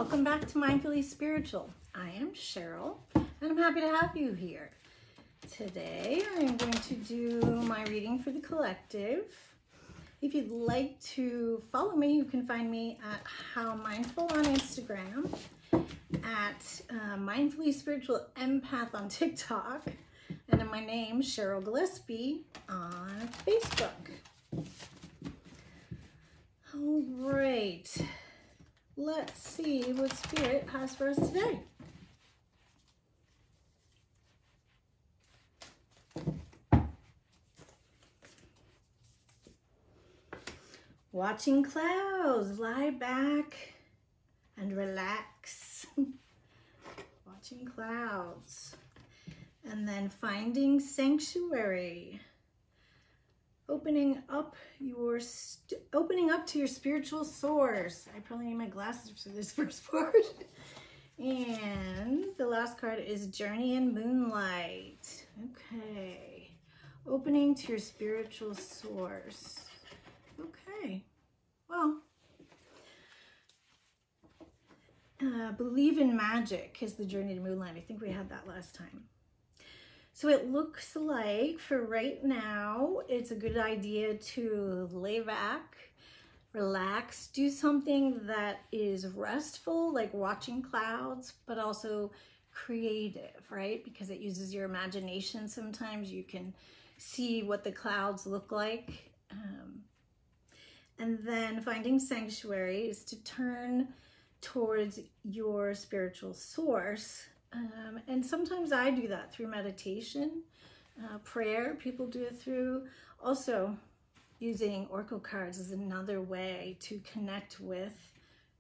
Welcome back to Mindfully Spiritual. I am Cheryl, and I'm happy to have you here. Today, I'm going to do my reading for the collective. If you'd like to follow me, you can find me at How Mindful on Instagram, at Mindfully Spiritual Empath on TikTok, and then my name, Cheryl Gillespie, on Facebook. All right. Let's see what Spirit has for us today. Watching clouds, lie back and relax. Watching clouds. And then finding sanctuary. Opening up to your spiritual source. I probably need my glasses for this first part. And the last card is Journey in Moonlight. Okay. Opening to your spiritual source. Okay. Well, Believe in Magic is the Journey to Moonlight. I think we had that last time. So it looks like for right now, it's a good idea to lay back, relax, do something that is restful, like watching clouds, but also creative, right? Because it uses your imagination. Sometimes you can see what the clouds look like. And then finding sanctuary is to turn towards your spiritual source. And sometimes I do that through meditation, prayer. People do it through. Also, using oracle cards is another way to connect with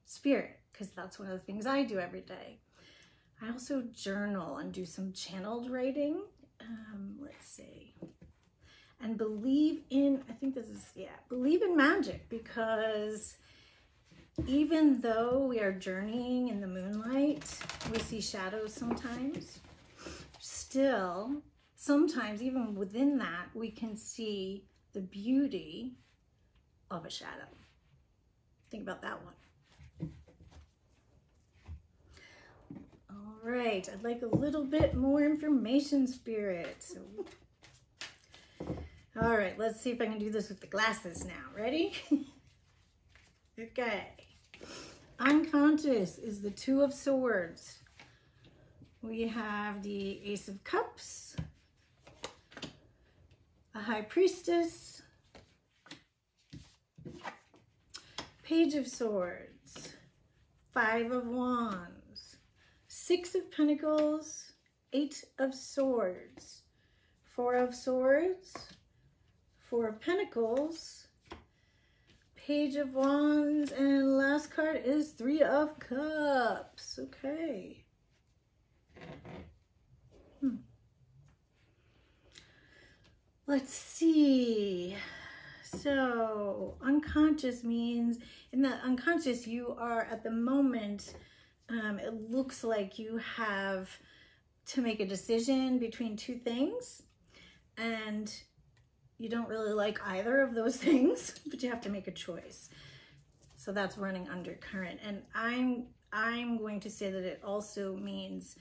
spirit, because that's one of the things I do every day. I also journal and do some channeled writing. Let's see. And believe in, I think this is, yeah, believe in magic, because even though we are journeying in the moonlight, we see shadows sometimes. Still, sometimes even within that, we can see the beauty of a shadow. Think about that one. All right, I'd like a little bit more information, Spirit. All right, let's see if I can do this with the glasses now. Ready? Okay. Unconscious is the Two of Swords. We have the Ace of Cups, a High Priestess, Page of Swords, Five of Wands, Six of Pentacles, Eight of Swords, Four of Swords, Four of Pentacles, Page of Wands, and last card is Three of Cups. Okay. Let's see. So unconscious means in the unconscious you are at the moment, it looks like you have to make a decision between two things, and you don't really like either of those things, but you have to make a choice. So that's running undercurrent. And I'm going to say that it also means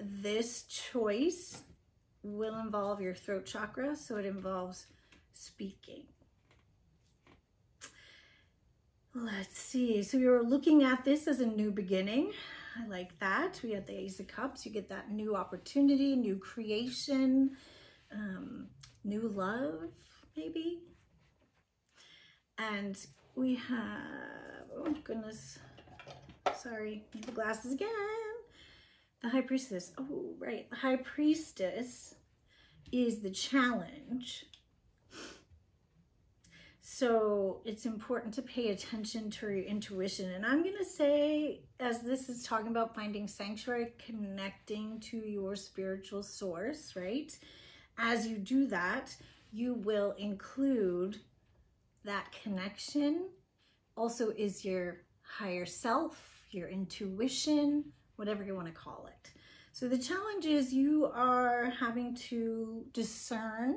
this choice will involve your throat chakra, so it involves speaking. Let's see. So you're looking at this as a new beginning. I like that. We had the Ace of Cups. You get that new opportunity, new creation, new love, maybe. And we have, oh goodness, sorry, need the glasses again. The High Priestess. Oh, right. The High Priestess is the challenge. So it's important to pay attention to your intuition. And I'm going to say, as this is talking about finding sanctuary, connecting to your spiritual source, right? As you do that, you will include that connection. Also is your higher self, your intuition, whatever you want to call it. So the challenge is you are having to discern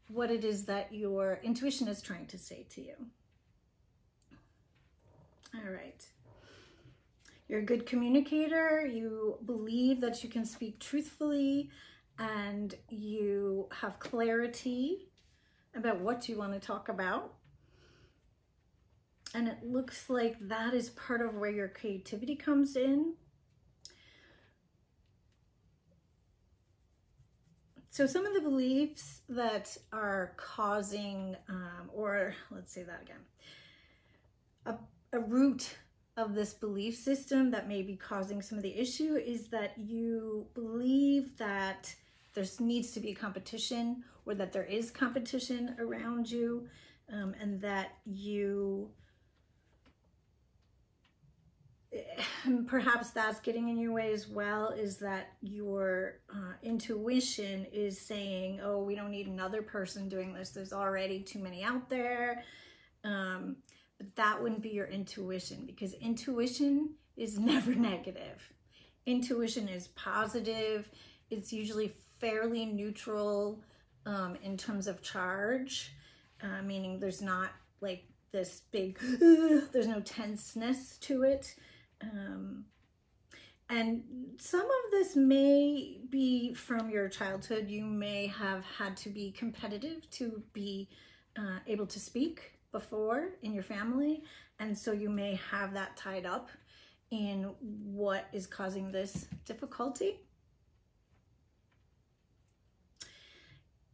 what it is that your intuition is trying to say to you. All right. You're a good communicator. You believe that you can speak truthfully, and you have clarity about what you want to talk about. And it looks like that is part of where your creativity comes in. So some of the beliefs that are causing, or let's say that again, a root of this belief system that may be causing some of the issue is that you believe that there needs to be a competition, or that there is competition around you, and that you, perhaps that's getting in your way as well, is that your intuition is saying, oh, we don't need another person doing this. There's already too many out there. But that wouldn't be your intuition, because intuition is never negative. Intuition is positive. It's usually fairly neutral in terms of charge, meaning there's not like this big, there's no tenseness to it. And some of this may be from your childhood. You may have had to be competitive to be able to speak before in your family. And so you may have that tied up in what is causing this difficulty.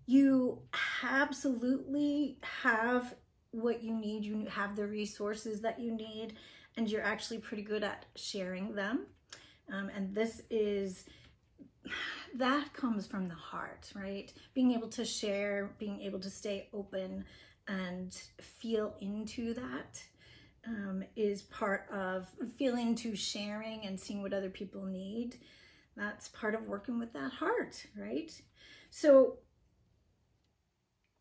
You absolutely have what you need. You have the resources that you need, and you're actually pretty good at sharing them. And this is, that comes from the heart, right? Being able to share, being able to stay open and feel into that is part of feeling into sharing and seeing what other people need. That's part of working with that heart, right? So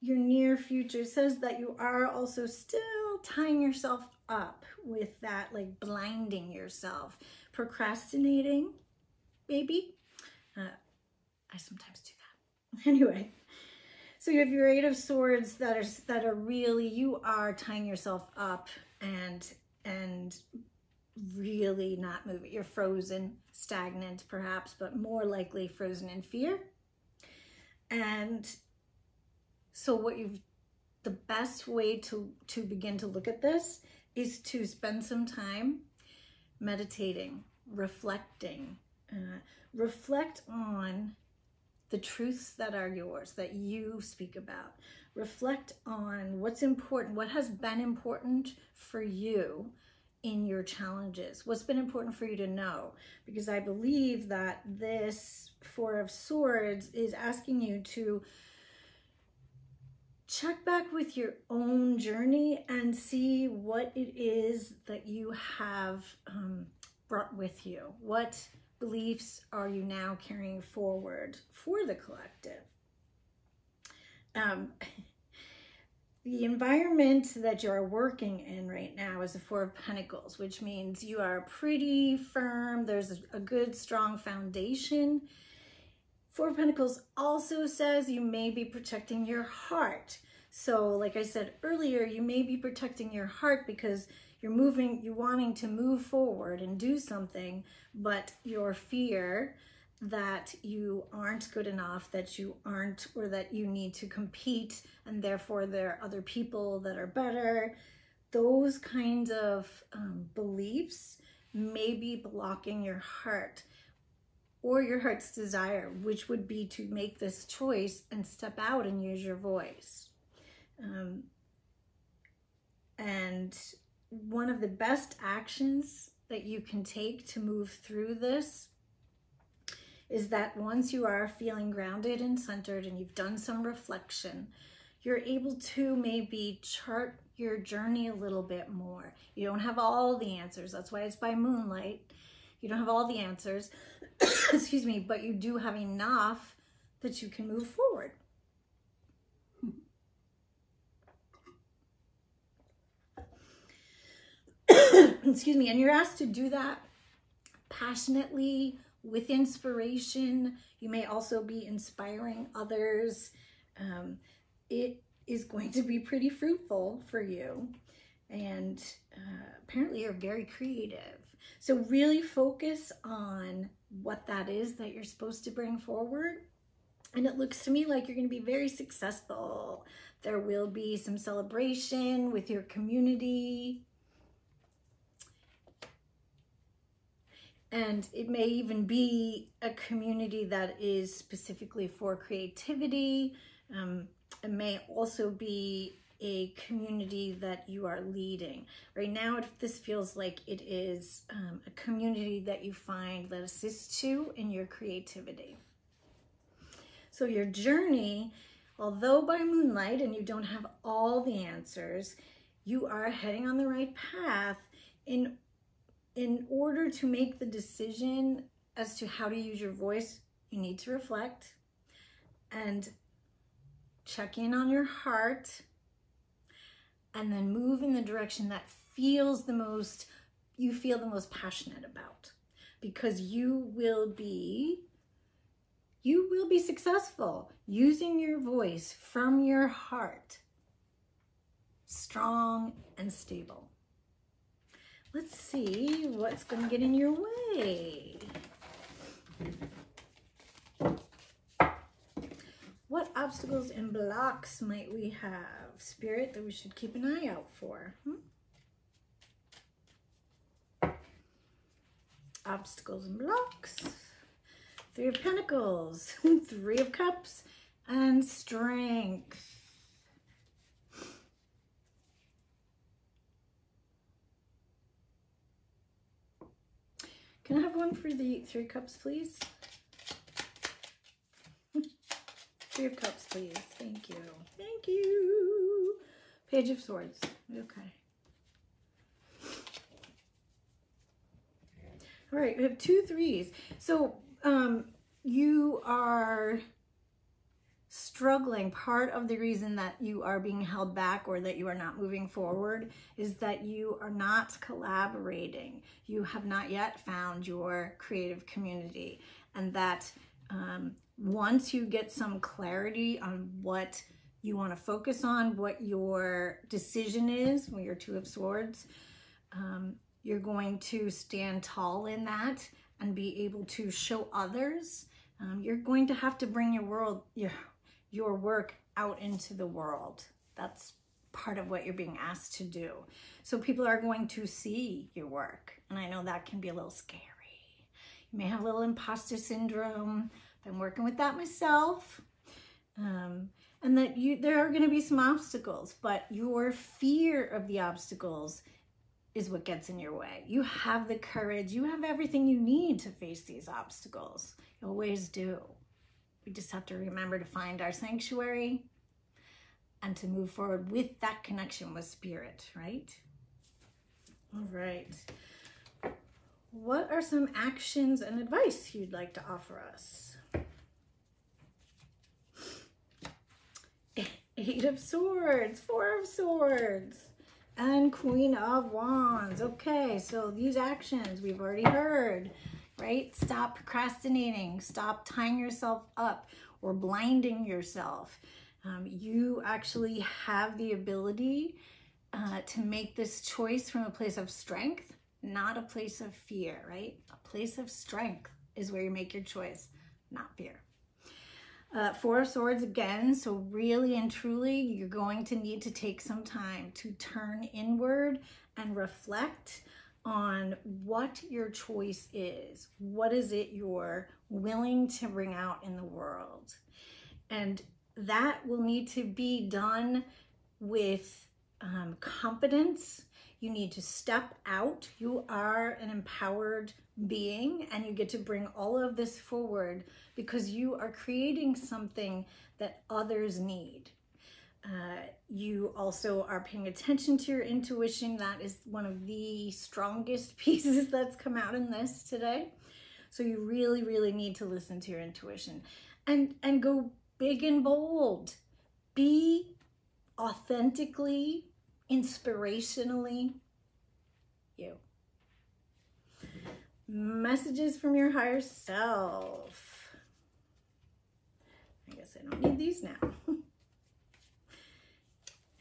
your near future says that you are also still tying yourself up with that, like blinding yourself, procrastinating, maybe. I sometimes do that. Anyway, so you have your Eight of Swords that are really, you are tying yourself up and really not moving. You're frozen, stagnant perhaps, but more likely frozen in fear. And so the best way to begin to look at this is to spend some time meditating, reflecting. Reflect on the truths that are yours, that you speak about. Reflect on what's important, what has been important for you in your challenges, what's been important for you to know. Because I believe that this Four of Swords is asking you to check back with your own journey and see what it is that you have brought with you. What beliefs are you now carrying forward for the collective? The environment that you're working in right now is the Four of Pentacles, which means you are pretty firm. There's a good, strong foundation. Four of Pentacles also says you may be protecting your heart. So like I said earlier, you may be protecting your heart because you're wanting to move forward and do something, but your fear that you aren't good enough, that you aren't, or that you need to compete, and therefore there are other people that are better. Those kinds of beliefs may be blocking your heart or your heart's desire, which would be to make this choice and step out and use your voice. And one of the best actions that you can take to move through this is that once you are feeling grounded and centered and you've done some reflection, you're able to maybe chart your journey a little bit more. You don't have all the answers. That's why it's by moonlight. You don't have all the answers, excuse me, but you do have enough that you can move forward. Excuse me, and you're asked to do that passionately, with inspiration. You may also be inspiring others. It is going to be pretty fruitful for you. And apparently you're very creative. So really focus on what that is that you're supposed to bring forward. And it looks to me like you're going to be very successful. There will be some celebration with your community. And it may even be a community that is specifically for creativity. It may also be a community that you are leading. Right now, this feels like it is a community that you find that assists you in your creativity. So your journey, although by moonlight and you don't have all the answers, you are heading on the right path in order to make the decision as to how to use your voice. You need to reflect and check in on your heart, and then move in the direction that you feel the most passionate about, because you will be successful using your voice from your heart, strong and stable. Let's see what's going to get in your way. What obstacles and blocks might we have, Spirit, that we should keep an eye out for? Obstacles and blocks. 3 of Pentacles, 3 of Cups, and Strength. Can I have one for the 3 of Cups, please? 3 of Cups, please. Thank you. Thank you. Page of Swords. Okay. All right, we have 2 3s. So you are struggling. Part of the reason that you are being held back or that you are not moving forward is that you are not collaborating. You have not yet found your creative community, and that once you get some clarity on what you want to focus on, what your decision is, with your 2 of Swords, you're going to stand tall in that and be able to show others. You're going to have to bring your work out into the world. That's part of what you're being asked to do. So people are going to see your work, and I know that can be a little scary. You may have a little imposter syndrome. I've been working with that myself. And that there are going to be some obstacles, but your fear of the obstacles is what gets in your way. You have the courage. You have everything you need to face these obstacles. You always do. We just have to remember to find our sanctuary and to move forward with that connection with Spirit, right? All right. What are some actions and advice you'd like to offer us? 8 of Swords, 4 of Swords, and Queen of Wands. Okay, so these actions we've already heard, right? Stop procrastinating. Stop tying yourself up or blinding yourself. You actually have the ability to make this choice from a place of strength, not a place of fear, right? A place of strength is where you make your choice, not fear. 4 of Swords again, so really and truly, you're going to need to take some time to turn inward and reflect on what your choice is. What is it you're willing to bring out in the world? And that will need to be done with confidence. You need to step out. You are an empowered being, and you get to bring all of this forward because you are creating something that others need. You also are paying attention to your intuition. That is one of the strongest pieces that's come out in this today. So you really, really need to listen to your intuition and go big and bold. Be authentically, inspirationally you. Messages from your higher self. I guess I don't need these now.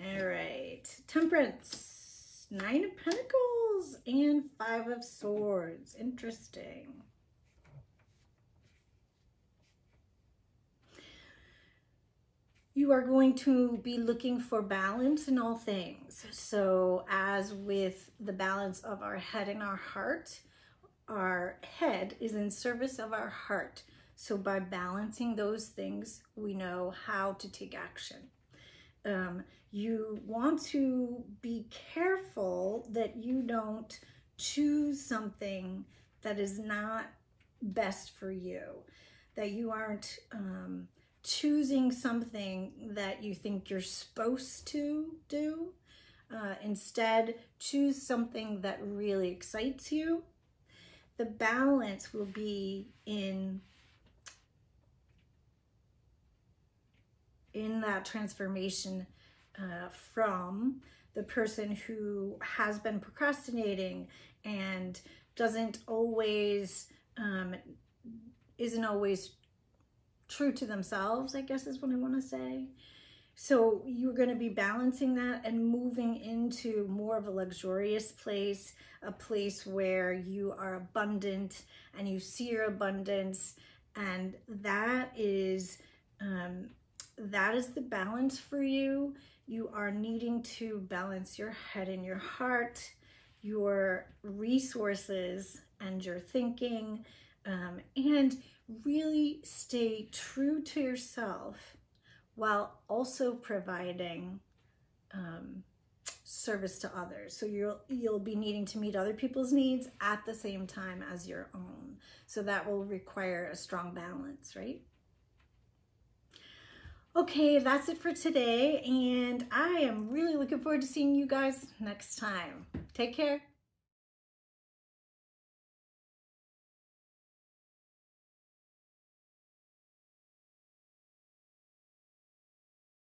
All right, Temperance. Nine of Pentacles and Five of Swords. Interesting. You are going to be looking for balance in all things. So as with the balance of our head and our heart, our head is in service of our heart. So by balancing those things, we know how to take action. You want to be careful that you don't choose something that is not best for you, that you aren't choosing something that you think you're supposed to do. Instead, choose something that really excites you. The balance will be in that transformation from the person who has been procrastinating and isn't always true to themselves, I guess is what I want to say. So you're going to be balancing that and moving into more of a luxurious place, a place where you are abundant and you see your abundance, and that is the balance for you. You are needing to balance your head and your heart, your resources and your thinking, and really stay true to yourself while also providing service to others. So you'll be needing to meet other people's needs at the same time as your own. So that will require a strong balance, right? Okay, that's it for today, and I am really looking forward to seeing you guys next time. Take care.